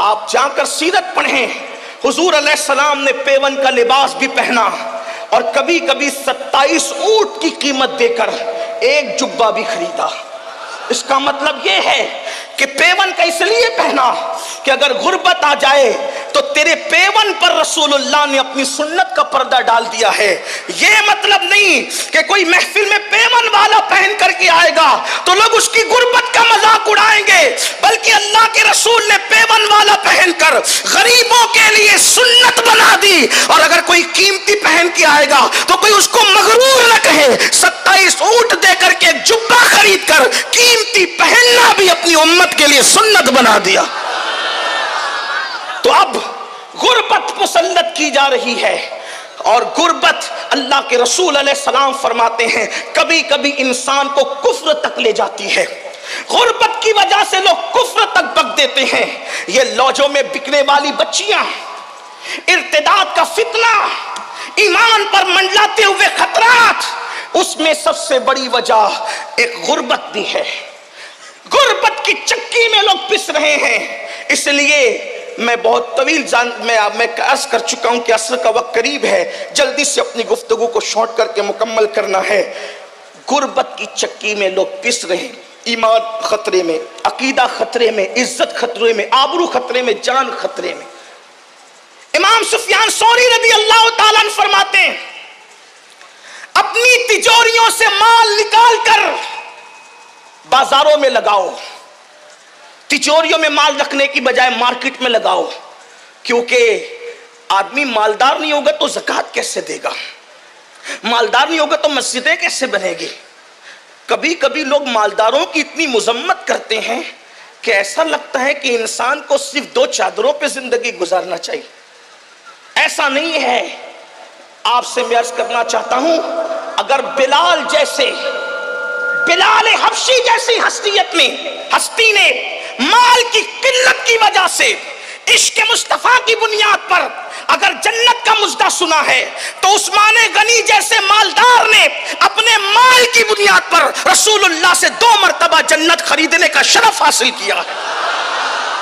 آپ جا کر سیرت پڑھیں، حضور علیہ السلام نے پیون کا لباس بھی پہنا اور کبھی کبھی 27 اونٹ کی قیمت دے کر ایک جبہ بھی خریدا۔ اس کا مطلب یہ ہے کہ پیون کا اس لیے پہنا کہ اگر غربت آ جائے تو تیرے پیون پر رسول اللہ نے اپنی سنت کا پردہ ڈال دیا ہے۔ یہ مطلب نہیں کہ کوئی محفل میں پیون والا پہن کر کے آئے گا تو لوگ اس کی غربت کا مذاق اڑائیں گے، بلکہ اللہ کے رسول نے پیون والا پہن کر غریبوں کے لیے سنت بنا دی۔ اور اگر کوئی قیمتی پہن کے آئے گا تو کوئی اس کو مغرور نہ کہے۔ 27 اونٹ دے کر کے ایک جبہ خرید کر قیمتی پہننا بھی اپنی امت کے لیے سنت بنا دیا۔ تو اب غربت مسلط کی جا رہی ہے، اور غربت اللہ کے رسول علیہ السلام فرماتے ہیں کبھی کبھی انسان کو کفر تک لے جاتی ہے۔ غربت کی وجہ سے لوگ کفر تک بک دیتے ہیں۔ یہ لاجوں میں بکنے والی بچیاں، ارتداد کا فتنہ، ایمان پر منڈلاتے ہوئے خطرات، اس میں سب سے بڑی وجہ ایک غربت بھی ہے۔ غربت کی چکی میں لوگ پس رہے ہیں۔ اس لیے میں بہت طویل میں عرض کر چکا ہوں کہ عصر کا وقت قریب ہے، جلدی سے اپنی گفتگو کو شارٹ کر کے مکمل کرنا ہے۔ غربت کی چکی میں لوگ پس رہے ہیں، ایمان خطرے میں، عقیدہ خطرے میں، عزت خطرے میں، آبرو خطرے میں، جان خطرے میں۔ امام سفیان ثوری رضی اللہ تعالیٰ عنہ فرماتے ہیں اپنی تجوریوں سے مال نکال کر بازاروں میں لگاؤ، تجوریوں میں مال رکھنے کی بجائے مارکیٹ میں لگاؤ، کیونکہ آدمی مالدار نہیں ہوگا تو زکوٰۃ کیسے دے گا، مالدار نہیں ہوگا تو مسجدیں کیسے بنے گی۔ کبھی کبھی لوگ مالداروں کی اتنی مذمت کرتے ہیں کہ ایسا لگتا ہے کہ انسان کو صرف 2 چادروں پہ زندگی گزارنا چاہیے۔ ایسا نہیں ہے۔ آپ سے میں عرض کرنا چاہتا ہوں، اگر بلال حبشی جیسی ہستی نے مال کی قلت کی وجہ سے عشق مصطفیٰ کی بنیاد پر اگر جنت کا مژدہ سنا ہے تو عثمان غنی جیسے مالدار نے اپنے مال کی بنیاد پر رسول اللہ سے 2 مرتبہ جنت خریدنے کا شرف حاصل کیا ہے۔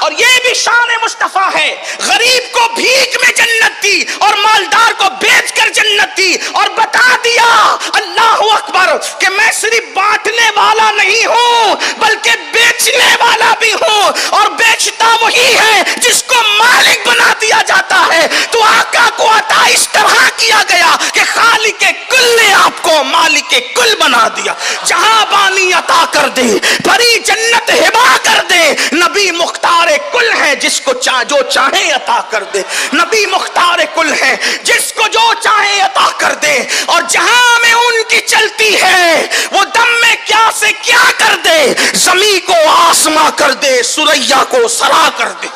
اور یہ بھی شان مصطفیٰ ہے، غریب کو بھیک میں جنت دی اور مالدار کو بیچ کر جنت دی، اور بتا دیا اللہ اکبر کہ میں صرف بانٹنے والا نہیں ہوں بلکہ بیچنے والا بھی ہوں، اور بیچتا وہی ہے جس کو مالک بنا دیا جاتا ہے۔ تو آقا کو عطا اس طرح کیا گیا کہ خالق کل نے آپ کو مالک کل بنا دیا۔ جہاں بانی عطا کر دے، بھری جنت ہبا کر دے، نبی مختار کل ہے جس کو جو چاہے عطا کر دے، نبی مختار کل ہے جس کو جو چاہے عطا کر دے، اور جہاں میں ان کی چلتی ہے وہ دم میں کیا سے کیا کر دے، زمین کو آسماں کر دے، سریا کو سرا کر دے۔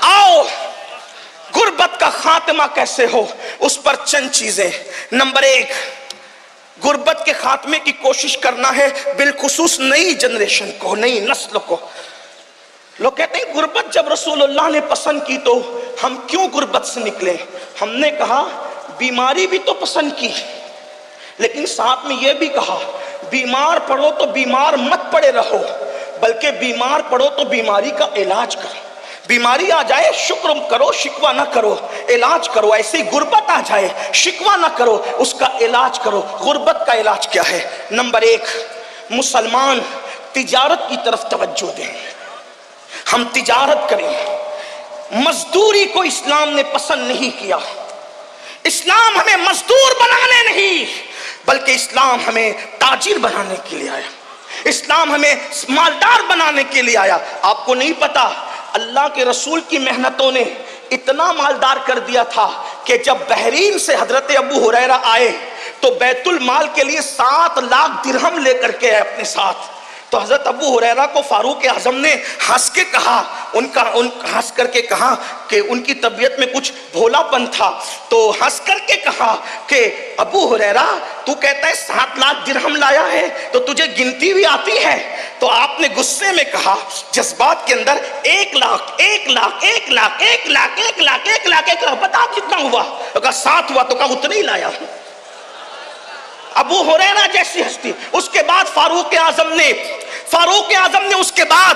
آؤ غربت کا خاتمہ کیسے ہو اس پر چند چیزیں۔ نمبر 1، غربت کے خاتمے کی کوشش کرنا ہے، بالخصوص نئی جنریشن کو، نئی نسل کو۔ لوگ کہتے ہیں غربت جب رسول اللہ نے پسند کی تو ہم کیوں غربت سے نکلے؟ ہم نے کہا بیماری بھی تو پسند کی، لیکن ساتھ میں یہ بھی کہا بیمار پڑو تو بیمار مت پڑے رہو، بلکہ بیمار پڑو تو بیماری کا علاج کرو۔ بیماری آ جائے شکر کرو، شکوہ نہ کرو، علاج کرو۔ ایسے ہی غربت آ جائے شکوہ نہ کرو، اس کا علاج کرو۔ غربت کا علاج کیا ہے؟ نمبر 1، مسلمان تجارت کی طرف توجہ دیں، ہم تجارت کریں۔ مزدوری کو اسلام نے پسند نہیں کیا۔ اسلام ہمیں مزدور بنانے نہیں بلکہ اسلام ہمیں تاجر بنانے کے لیے آیا، اسلام ہمیں مالدار بنانے کے لیے آیا۔ آپ کو نہیں پتا اللہ کے رسول کی محنتوں نے اتنا مالدار کر دیا تھا کہ جب بحرین سے حضرت ابو ہریرہ آئے تو بیت المال کے لیے 7 لاکھ درہم لے کر کے آئے اپنے ساتھ۔ تو حضرت ابو ہریرہ کو فاروق اعظم نے ہنس کے کہا، ہنس کر کے کہا کہ ان کی طبیعت میں کچھ بھولا پن تھا، تو ہنس کر کے کہا کہ ابو ہریرہ تو کہتا ہے 7 لاکھ درہم لایا ہے تو تجھے گنتی بھی آتی ہے؟ تو آپ نے غصے میں کہا جذبات کے اندر 1 لاکھ 1 لاکھ 1 لاکھ 1 لاکھ 1 لاکھ 1 لاکھ 1 لاکھ بتا کتنا ہوا؟ تو کہا 7 ہوا، تو کہا اتنا ہی لایا ہوں۔ ابو ہریرہ جیسی ہستی۔ اس کے بعد فاروق اعظم نے اس کے بعد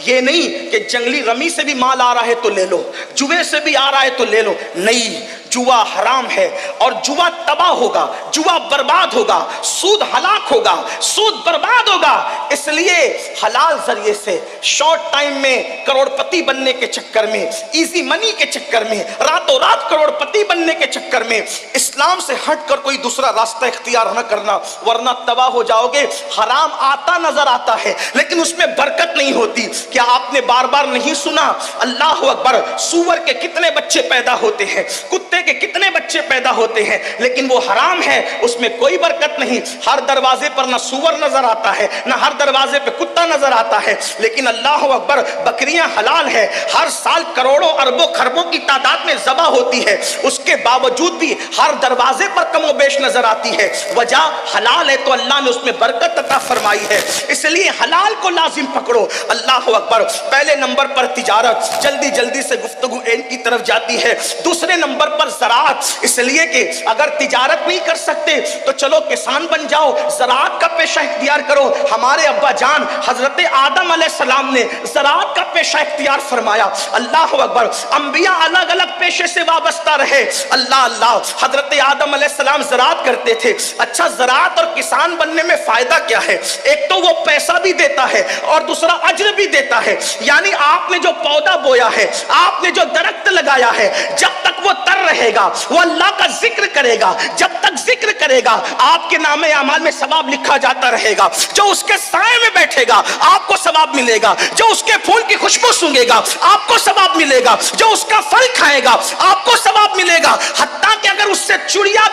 یہ نہیں کہ جنگلی رمی سے بھی مال آ رہا ہے تو لے لو، جوے سے بھی آ رہا ہے تو لے لو، نہیں، جوا حرام ہے اور جوا تباہ ہوگا، جوا برباد ہوگا، سود ہلاک ہوگا، سود برباد ہوگا۔ اس لیے حلال ذریعے سے شارٹ ٹائم میں کروڑ پتی بننے کے چکر میں، ایزی منی کے چکر میں، راتوں رات کروڑ پتی بننے کے چکر میں اسلام سے ہٹ کر کوئی دوسرا راستہ اختیار نہ کرنا، ورنہ تباہ ہو جاؤ گے۔ حرام آتا نظر آتا ہے لیکن اس میں برکت نہیں ہوتی۔ کیا آپ نے بار بار نہیں سنا، اللہ اکبر، سور کے کتنے بچے پیدا ہوتے ہیں، کتے کے کتنے بچے پیدا ہوتے ہیں، لیکن وہ حرام ہے، اس میں کوئی برکت نہیں۔ ہر دروازے پر نہ سور نظر آتا ہے، نہ ہر دروازے پہ کتا نظر آتا ہے، لیکن اللہ اکبر، بکریاں حلال ہے، ہر سال کروڑوں اربوں خربوں کی تعداد میں ذبح ہوتی ہے، اس کے باوجود بھی ہر دروازے پر کم و بیش نظر آتی ہے۔ وجہ حلال ہے تو اللہ نے اس میں برکت عطا فرمائی ہے، اس لیے حلال کو لازم پکڑو۔ اللہ اکبر۔ پہلے نمبر پر تجارت، جلدی جلدی سے گفتگو اینڈ کی طرف جاتی ہے۔ دوسرے نمبر پر زراعت، اس لیے کہ اگر تجارت نہیں کر سکتے تو چلو کسان بن جاؤ، زراعت کا پیشہ اختیار کرو۔ ہمارے ابا جان حضرت آدم علیہ السلام نے زراعت کا پیشہ اختیار فرمایا۔ اللہ اکبر۔ انبیاء الگ الگ پیشے سے وابستہ رہے۔ اللہ اللہ۔ حضرت آدم علیہ السلام زراعت کرتے تھے۔ اچھا، زراعت اور کسان بننے میں فائدہ کیا ہے؟ ایک تو وہ پیسہ بھی دیتا ہے اور دوسرا اجر بھی دیتا ہے، یعنی آپ نے جو پودا بویا ہے، آپ نے جو درخت لگایا ہے، جب تک وہ تر رہے گا وہ اللہ کا ذکر کرے گا، جب تک ذکر کرے گا آپ کے نامے اعمال میں ثواب لکھا جاتا رہے گا۔ جو اس کے سائے میں بیٹھے گا آپ کو ثواب ملے گا، جو اس کے پھول کی خوشبو سونگے گا آپ کو ثواب ملے گا، جو اس کا پھل کھائے گا آپ کو ثواب ملے گا، حتیٰ کہ اگر اس سے چڑیا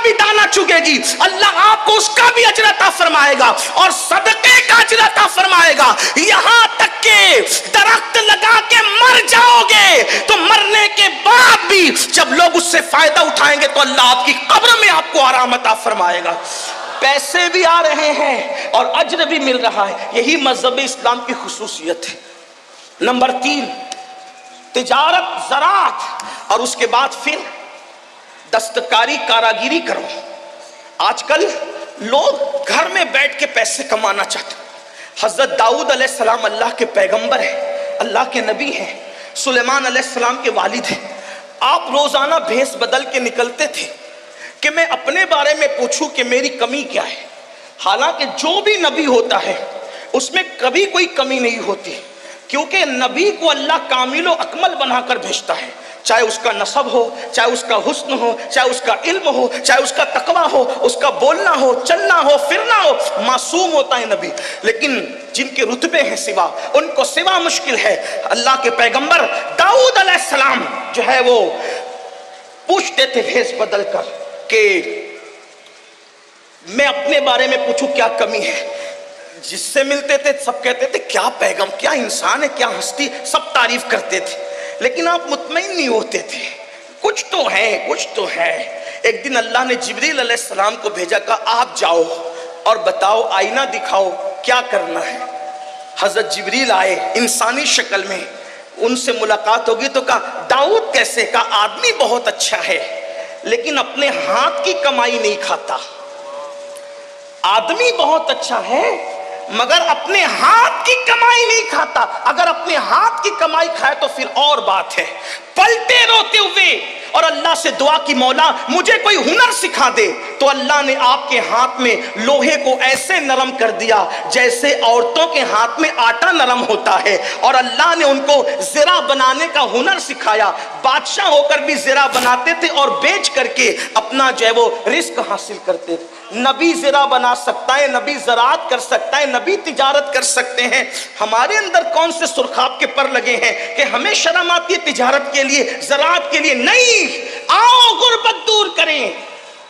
بھی دانا چگے گی اللہ آپ کو اس کا بھی اجر عطا فرمائے گا اور صدقے کا اجر عطا فرمائے گا۔ یہاں تک کہ درخت لگا کے مر جاؤ گے تو مرنے کے بعد بھی جب لوگ اس سے فائدہ اٹھائیں گے تو اللہ آپ کی قبر میں آپ کو آرام عطا فرمائے گا۔ پیسے بھی آ رہے ہیں اور اجر بھی مل رہا ہے، یہی مذہب اسلام کی خصوصیت ہے۔ نمبر 3، تجارت، زراعت، اور اس کے بعد پھر دستکاری، کاراگیری کرو۔ آج کل لوگ گھر میں بیٹھ کے پیسے کمانا چاہتے ہیں۔ حضرت داؤد علیہ السلام اللہ کے پیغمبر ہیں، اللہ کے نبی ہیں، سلیمان علیہ السلام کے والد ہیں۔ آپ روزانہ بھیس بدل کے نکلتے تھے کہ میں اپنے بارے میں پوچھوں کہ میری کمی کیا ہے، حالانکہ جو بھی نبی ہوتا ہے اس میں کبھی کوئی کمی نہیں ہوتی، کیونکہ نبی کو اللہ کامل و اکمل بنا کر بھیجتا ہے، چاہے اس کا نسب ہو، چاہے اس کا حسن ہو، چاہے اس کا علم ہو، چاہے اس کا تقوی ہو، اس کا بولنا ہو، چلنا ہو، پھرنا ہو، معصوم ہوتا ہے نبی۔ لیکن جن کے رتبے ہیں سوا، ان کو سوا مشکل ہے۔ اللہ کے پیغمبر داؤد علیہ السلام جو ہے وہ پوچھتے تھے بھیس بدل کر کہ میں اپنے بارے میں پوچھوں کیا کمی ہے۔ جس سے ملتے تھے سب کہتے تھے کیا پیغام، کیا انسان ہے، کیا ہستی، سب تعریف کرتے تھے، لیکن آپ مطمئن نہیں ہوتے تھے، کچھ تو ہے، کچھ تو ہے۔ ایک دن اللہ نے جبریل علیہ السلام کو بھیجا، کہا آپ جاؤ اور بتاؤ، آئینہ دکھاؤ کیا کرنا ہے۔ حضرت جبریل آئے انسانی شکل میں، ان سے ملاقات ہوگی تو کہا داؤد کیسے؟ کہا آدمی بہت اچھا ہے لیکن اپنے ہاتھ کی کمائی نہیں کھاتا۔ آدمی بہت اچھا ہے مگر اپنے ہاتھ کی کمائی نہیں کھاتا، اگر اپنے ہاتھ کی کمائی کھائے تو پھر اور بات ہے۔ پلٹے روتے ہوئے اور اللہ سے دعا کی، مولا مجھے کوئی ہنر سکھا دے، تو اللہ نے آپ کے ہاتھ میں لوہے کو ایسے نرم کر دیا جیسے عورتوں کے ہاتھ میں آٹا نرم ہوتا ہے، اور اللہ نے ان کو زرہ بنانے کا ہنر سکھایا۔ بادشاہ ہو کر بھی زرہ بناتے تھے اور بیچ کر کے اپنا جو ہے وہ رزق حاصل کرتے تھے۔ نبی زرہ بنا سکتا ہے، نبی زراعت کر سکتا ہے، نبی تجارت کر سکتے ہیں۔ ہمارے اندر کون سے سرخاب کے پر لگے ہیں کہ ہمیں شرم آتی ہے تجارت کے لیے، زراعت کے لیے؟ نہیں، آؤ غربت دور کریں،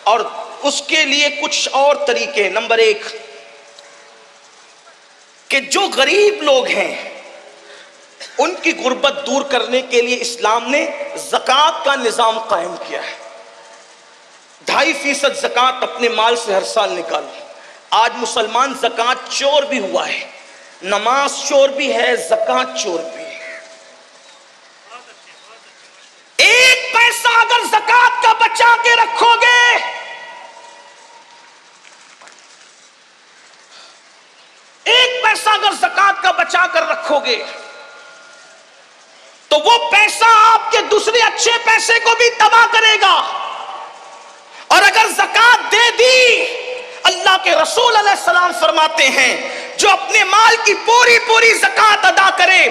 اور اس کے لیے کچھ اور طریقے۔ نمبر 1 کہ جو غریب لوگ ہیں ان کی غربت دور کرنے کے لیے اسلام نے زکوٰۃ کا نظام قائم کیا ہے۔ 2.5% زکوٰۃ اپنے مال سے ہر سال نکالو۔ آج مسلمان زکوٰۃ چور بھی ہوا ہے، نماز چور بھی ہے، زکوٰۃ چور بھی ہے۔ 1 پیسہ اگر زکوٰۃ کا بچا کے رکھو گے، 1 پیسہ اگر زکات کا بچا کر رکھو گے تو وہ پیسہ آپ کے دوسرے اچھے پیسے کو بھی تباہ کرے گا. اور اگر زکات دے دی، اللہ کے رسول علیہ السلام فرماتے ہیں جو اپنے مال کی پوری پوری زکات ادا کرے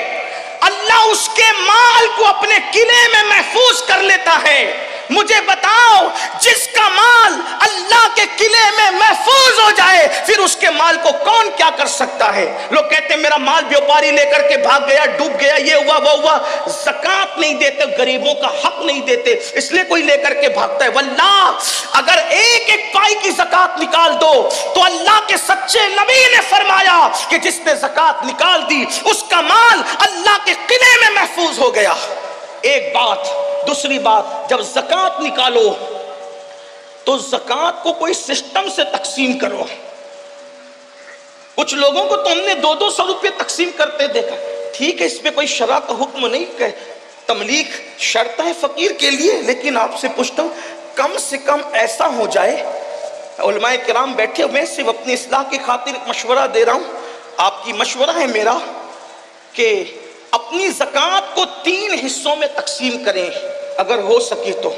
اللہ اس کے مال کو اپنے قلعے میں محفوظ کر لیتا ہے. مجھے بتاؤ، جس کا مال اللہ کے قلعے میں محفوظ ہو جائے پھر اس کے مال کو کون کیا کر سکتا ہے؟ لوگ کہتے ہیں میرا مال بیوپاری لے کر کے بھاگ گیا، ڈوب گیا، یہ ہوا وہ ہوا. زکات نہیں دیتے، غریبوں کا حق نہیں دیتے، اس لیے کوئی لے کر کے بھاگتا ہے. واللہ اگر ایک ایک پائی کی زکات نکال دو تو اللہ کے سچے نبی نے فرمایا کہ جس نے زکات نکال دی اس کا مال اللہ کے قلعے میں محفوظ ہو گیا. ایک بات. دوسری بات، جب زکات نکالو تو زکات کو کوئی سسٹم سے تقسیم کرو. کچھ لوگوں کو تو ہم نے 200 روپے تقسیم کرتے دیکھا. ٹھیک ہے، اس پہ کوئی شرع کا حکم نہیں کہ تملیغ شرط ہے فقیر کے لیے، لیکن آپ سے پوچھتا ہوں کم سے کم ایسا ہو جائے. علماء کرام بیٹھے، میں صرف اپنی اصلاح کی خاطر مشورہ دے رہا ہوں، آپ کی مشورہ ہے میرا کہ اپنی زکات کو 3 حصوں میں تقسیم کریں اگر ہو سکے تو.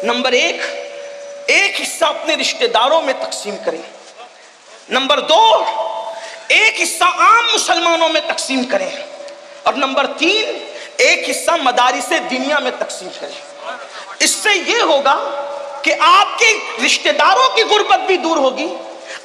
نمبر 1، ایک حصہ اپنے رشتہ داروں میں تقسیم کریں. نمبر 2، ایک حصہ عام مسلمانوں میں تقسیم کریں. اور نمبر 3، ایک حصہ مدارس دینیا میں تقسیم کریں. اس سے یہ ہوگا کہ آپ کے رشتہ داروں کی غربت بھی دور ہوگی،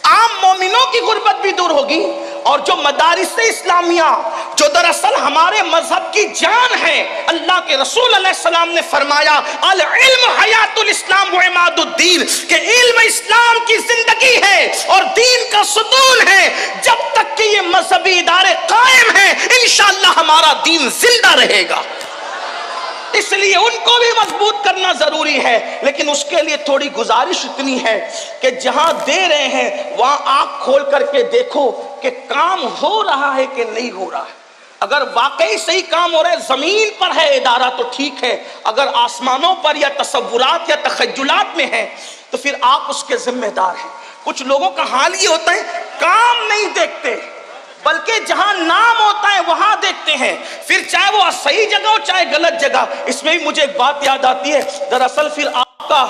عام مومنوں کی غربت بھی دور ہوگی، اور جو مدارس اسلامیہ جو دراصل ہمارے مذہب کی جان ہے، اللہ کے رسول علیہ السلام نے فرمایا العلم حیات الاسلام و عماد الدین، کہ علم اسلام کی زندگی ہے اور دین کا ستون ہے. جب تک کہ یہ مذہبی ادارے قائم ہیں انشاءاللہ ہمارا دین زندہ رہے گا. اس لیے ان کو بھی مضبوط کرنا ضروری ہے، لیکن اس کے لیے تھوڑی گزارش اتنی ہے کہ جہاں دے رہے ہیں وہاں آنکھ کھول کر کے دیکھو کہ کام ہو رہا ہے کہ نہیں ہو رہا ہے. اگر واقعی صحیح کام ہو رہا ہے، زمین پر ہے ادارہ تو ٹھیک ہے، اگر آسمانوں پر یا تصورات یا تخیلات میں ہے تو پھر آپ اس کے ذمہ دار ہیں. کچھ لوگوں کا حال یہ ہوتا ہے کام نہیں دیکھتے بلکہ جہاں نام ہوتا ہے وہاں دیکھتے ہیں، پھر چاہے وہ صحیح جگہ ہو چاہے غلط جگہ. اس میں بھی مجھے ایک بات یاد آتی ہے، دراصل پھر آپ کا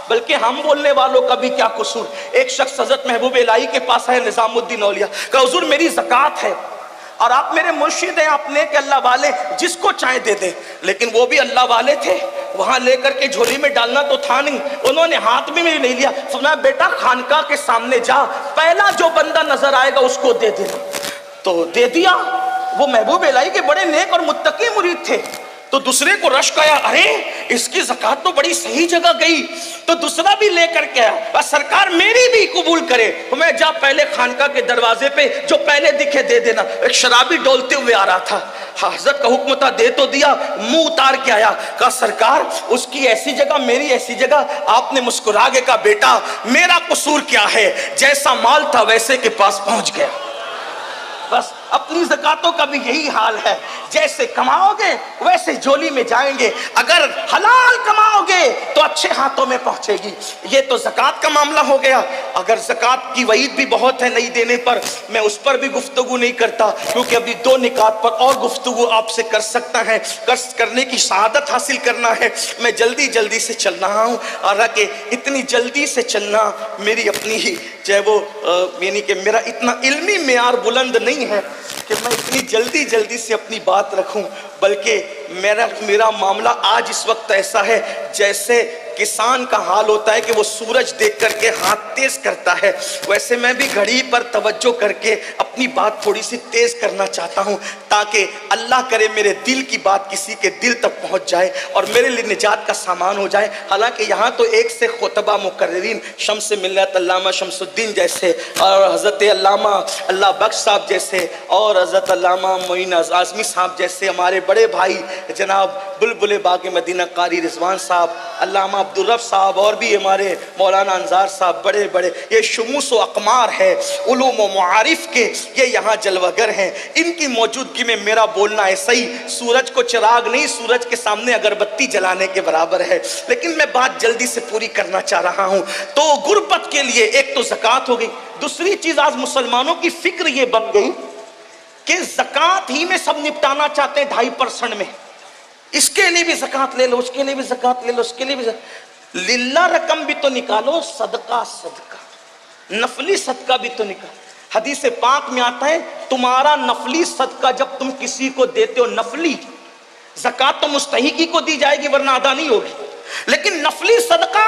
بلکہ ہم بولنے والوں کا بھی کیا قصور. ایک شخص حضرت محبوب الہی کے پاس ہے، نظام الدین اولیاء، کہ حضور میری زکات ہے اور آپ میرے مرشد ہیں، آپ نیک اللہ والے، جس کو چاہے دے دیں. لیکن وہ بھی اللہ والے تھے، وہاں لے کر کے جھولی میں ڈالنا تو تھا نہیں، انہوں نے ہاتھ میں نہیں لیا. فرمایا بیٹا خانقاہ کے سامنے جا، پہلا جو بندہ نظر آئے گا اس کو دے دینا. تو دے دیا. وہ محبوب الہی کے بڑے نیک اور متقی مرید تھے. تو دوسرے کو رشک آیا، ارے اس کی زکات تو بڑی صحیح جگہ گئی. تو دوسرا بھی لے کر کے آیا، بس سرکار میری بھی قبول کرے. میں جا پہلے خانقاہ کے دروازے پہ جو پہلے دکھے دے دینا. ایک شرابی ڈولتے ہوئے آ رہا تھا، حضرت کا حکم تھا دے تو دیا، منہ اتار کے آیا. کہا سرکار اس کی ایسی جگہ میری ایسی جگہ. آپ نے مسکرا کے کہا بیٹا میرا قصور کیا ہے، جیسا مال تھا ویسے کے پاس پہنچ گیا. بس اپنی زکاتوں کا بھی یہی حال ہے، جیسے کماؤ گے ویسے جولی میں جائیں گے. اگر حلال کماؤ گے تو اچھے ہاتھوں میں پہنچے گی. یہ تو زکات کا معاملہ ہو گیا. اگر زکات کی وعید بھی بہت ہے نہیں دینے پر، میں اس پر بھی گفتگو نہیں کرتا کیونکہ ابھی 2 نکات پر اور گفتگو آپ سے کر سکتا ہے، کرنے کی سعادت حاصل کرنا ہے. میں جلدی سے چل رہا ہوں، حالانکہ اتنی جلدی سے چلنا میری اپنی ہی چاہے وہ یعنی کہ میرا اتنا علمی معیار بلند نہیں ہے کہ میں اتنی جلدی سے اپنی بات رکھوں، بلکہ میرا معاملہ آج اس وقت ایسا ہے جیسے کسان کا حال ہوتا ہے کہ وہ سورج دیکھ کر کے ہاتھ تیز کرتا ہے، ویسے میں بھی گھڑی پر توجہ کر کے اپنی بات تھوڑی سی تیز کرنا چاہتا ہوں تاکہ اللہ کرے میرے دل کی بات کسی کے دل تک پہنچ جائے اور میرے لیے نجات کا سامان ہو جائے. حالانکہ یہاں تو ایک سے خطبہ مقررین شمس ملت علامہ شمس الدین جیسے اور حضرت علامہ اللہ بخش صاحب جیسے اور حضرت علامہ معین اعظمی صاحب جیسے ہمارے بڑے بھائی جناب بلبل باغ مدینہ قاری رضوان صاحب، علامہ عبدالرب صاحب اور بھی ہمارے مولانا انصار صاحب، بڑے یہ شموس و اقمار ہے علوم و معارف کے، یہ یہاں جلوگر ہیں. ان کی موجودگی میں میرا بولنا ایسا ہی سورج کو چراغ نہیں، سورج کے سامنے اگربتی جلانے کے برابر ہے. لیکن میں بات جلدی سے پوری کرنا چاہ رہا ہوں. تو غربت کے لیے ایک تو زکوٰۃ ہو گئی. دوسری چیز آج مسلمانوں کی فکر یہ بن گئی کہ زکات ہی میں سب نپٹانا چاہتے ہیں 2.5% میں، اس کے لیے بھی زکات لے لو، اس کے لیے بھی زکات لے لو، اس کے لیے بھی للہ رقم بھی تو نکالو، صدقہ نفلی صدقہ بھی تو نکالو۔ حدیث پاک میں آتا ہے تمہارا نفلی صدقہ جب تم کسی کو دیتے ہو، نفلی زکات تو مستحقی کو دی جائے گی ورنہ ادا نہیں ہوگی، لیکن نفلی صدقہ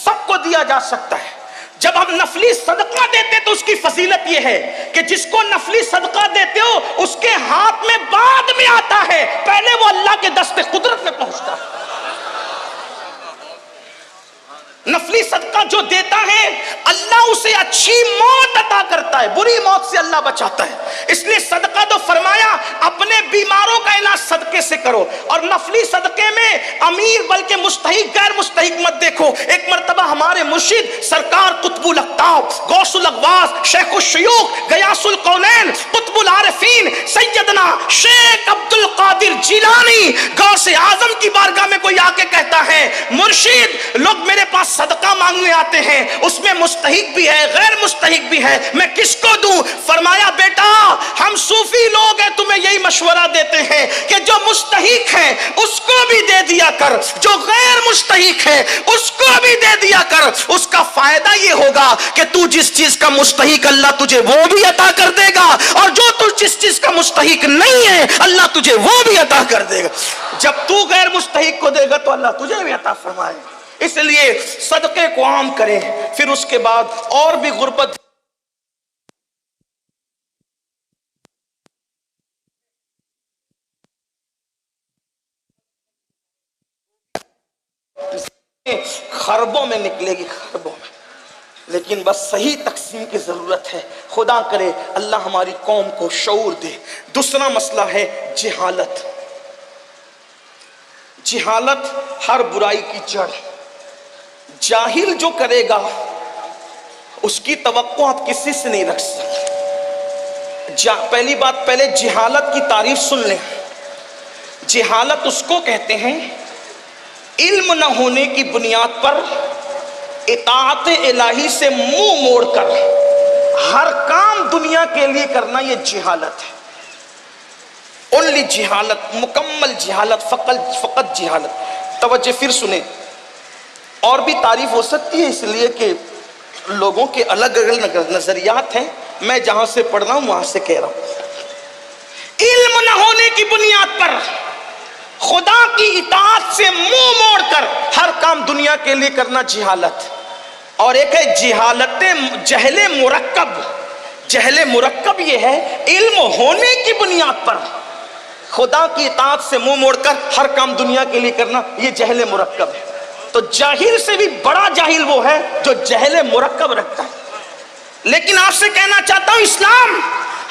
سب کو دیا جا سکتا ہے۔ جب ہم نفلی صدقہ دیتے تو اس کی فضیلت یہ ہے کہ جس کو نفلی صدقہ دیتے ہو اس کے ہاتھ میں بعد میں آتا ہے، پہلے وہ اللہ کے دست قدرت میں پہنچتا ہے۔ نفلی صدقہ جو دیتا ہے اللہ اسے اچھی موت عطا کرتا ہے، بری موت سے اللہ بچاتا ہے۔ اس لیے صدقہ تو فرمایا اپنے بیماروں کا علاج صدقے سے کرو، اور نفلی صدقے میں امیر بلکہ مستحق غیر مستحق مت دیکھو۔ ایک مرتبہ ہمارے مرشد سرکار قطب الاقطاب غوث الاغواث شیخ الشیوخ غیاث القونین قطب العارفین سیدنا شیخ عبد القادر جیلانی غوث اعظم کی بارگاہ میں کوئی آ کے کہتا ہے مرشد لوگ میرے پاس صدقہ مانگنے آتے ہیں، اس میں مستحق بھی ہے غیر مستحق بھی ہے، میں کس کو دوں؟ فرمایا بیٹا ہم صوفی لوگ ہیں تمہیں یہی مشورہ دیتے ہیں کہ جو مستحق ہے اس کو بھی دے دیا کر، جو غیر مستحق ہے اس کو بھی دے دیا کر۔ اس کا فائدہ یہ ہوگا کہ تو جس چیز کا مستحق اللہ تجھے وہ بھی عطا کر دے گا، اور جو تو جس چیز کا مستحق نہیں ہے اللہ تجھے وہ بھی عطا کر دے گا۔ جب تو غیر مستحق کو دے گا تو اللہ تجھے بھی عطا فرمائے گا۔ اس لیے صدقے کو عام کریں، پھر اس کے بعد اور بھی غربت خربوں میں نکلے گی، خربوں میں، لیکن بس صحیح تقسیم کی ضرورت ہے۔ خدا کرے اللہ ہماری قوم کو شعور دے۔ دوسرا مسئلہ ہے جہالت۔ جہالت ہر برائی کی جڑ۔ جاہل جو کرے گا اس کی توقع آپ کسی سے نہیں رکھ سکتے۔ پہلی بات، پہلے جہالت کی تعریف سن لیں۔ جہالت اس کو کہتے ہیں علم نہ ہونے کی بنیاد پر اطاعت الہی سے منہ موڑ کر ہر کام دنیا کے لیے کرنا، یہ جہالت ہے۔ اونلی جہالت، مکمل جہالت، فقط جہالت۔ توجہ پھر سنیں، اور بھی تعریف ہو سکتی ہے اس لیے کہ لوگوں کے الگ الگ نظریات ہیں، میں جہاں سے پڑھ رہا ہوں وہاں سے کہہ رہا ہوں۔ علم نہ ہونے کی بنیاد پر خدا کی اطاعت سے منہ موڑ کر ہر کام دنیا کے لیے کرنا جہالت، اور ایک ہے جہالت جہل مرکب۔ جہل مرکب یہ ہے علم ہونے کی بنیاد پر خدا کی اطاعت سے منہ موڑ کر ہر کام دنیا کے لیے کرنا، یہ جہل مرکب ہے۔ تو جاہل سے بھی بڑا جاہل وہ ہے جو جہل مرکب رکھتا ہے۔ لیکن آپ سے کہنا چاہتا ہوں اسلام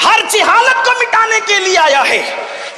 ہر جہالت کو مٹانے کے لیے آیا ہے،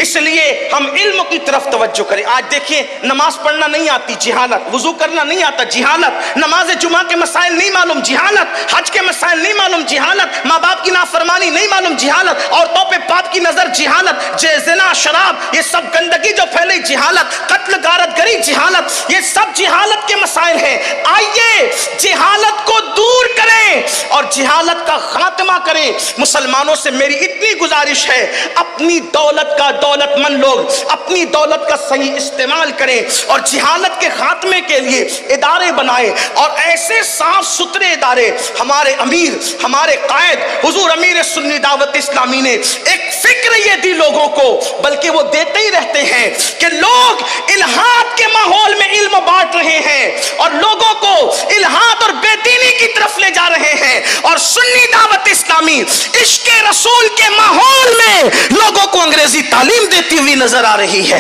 اس لیے ہم علم کی طرف توجہ کریں۔ آج دیکھیں نماز پڑھنا نہیں آتی، جہالت، وضو کرنا نہیں آتا، جہالت، نماز جمعہ کے مسائل نہیں معلوم، جہالت، حج کے مسائل نہیں معلوم، جہالت، ماں باپ کی نافرمانی نہیں معلوم، جہالت، عورتوں پہ پاپ کی نظر، جہالت، زنا، شراب، یہ سب گندگی جو پھیلی، جہالت، قتل غارت گری، جہالت، یہ سب جہالت کے مسائل ہیں۔ آئیے جہالت کو دور کریں اور جہالت کا خاتمہ کریں۔ مسلمانوں سے میری اتنی گزارش ہے، اپنی دولت کا دولت مند لوگ اپنی دولت کا صحیح استعمال کریں اور جہالت کے خاتمے کے لیے ادارے بنائیں، اور ایسے صاف ستھرے ادارے۔ ہمارے امیر، ہمارے قائد حضور امیر سنی دعوت اسلامی نے ایک فکر یہ دی لوگوں کو، بلکہ وہ دیتے ہی رہتے ہیں کہ لوگ الہاد کے ماحول میں علم بانٹ رہے ہیں اور لوگوں کو الہاد اور بے دینی کی طرف لے جا رہے ہیں، اور سنی دعوت اسلامی عشق رسول کے ماحول میں لوگوں کو انگریزی تعلیم دیتی ہوئی نظر آ رہی ہے۔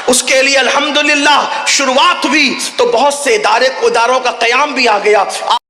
اس کے لیے الحمدللہ شروعات ہوئی تو بہت سے اداروں کا قیام بھی آ گیا۔